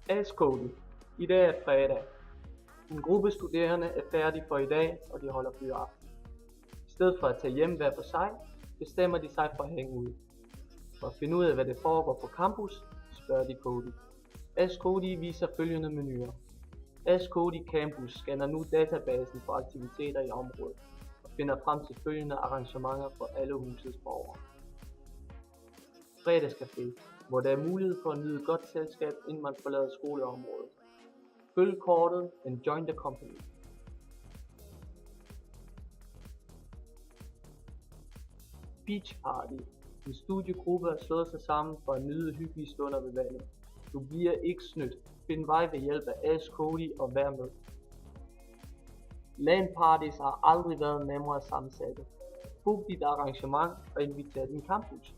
Ask Cody. I dag er fredag. En gruppe studerende er færdige for i dag, og de holder fyraften. I stedet for at tage hjem hver for sig, bestemmer de sig for at hænge ud. For at finde ud af, hvad det foregår på campus, spørger de Cody. Ask Cody viser følgende menuer. Ask Cody Campus scanner nu databasen for aktiviteter i området og finder frem til følgende arrangementer for alle husets borgere. Fredagscafé, hvor der er mulighed for at nyde godt selskab, inden man forlader skoleområdet. Følg kortet and join the company. Beach Party. En studiegruppe har slået sig sammen for at nyde hyggelige stunder ved vandet. Du bliver ikke snydt. Find vej ved hjælp af Ask Cody og vær med. LAN parties har aldrig været nemmere at sammensætte. Book dit arrangement og inviter din campus.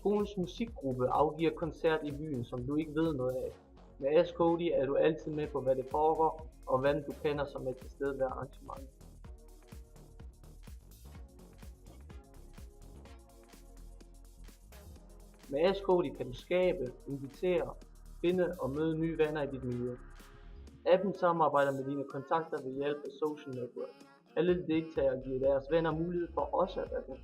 Skolens musikgruppe afgiver koncert i byen, som du ikke ved noget af. Med Ask Cody er du altid med på, hvad det foregår, og hvem du kender, som er til stede ved arrangementet. Med Ask Cody kan du skabe, invitere, finde og møde nye venner i dit miljø. Appen samarbejder med dine kontakter ved hjælp af social network. Alle deltagere giver deres venner mulighed for også at være med.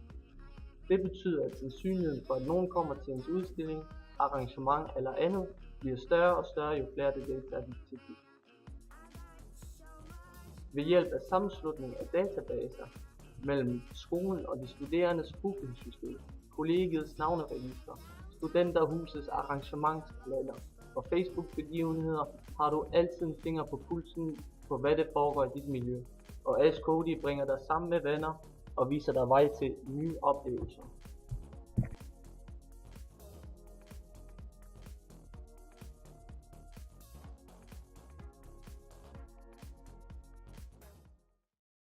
Det betyder, at sandsynligheden for, at nogen kommer til ens udstilling, arrangement eller andet, bliver større og større, jo flere der deltager i tilbud. Ved hjælp af sammenslutning af databaser mellem skolen og de studerendes bookingsystem, kollegiets navneregister, studenterhusets arrangementskalender og Facebook-begivenheder, har du altid en finger på pulsen på, hvad det foregår i dit miljø, og Ask Cody bringer dig sammen med venner og viser dig vej til nye oplevelser.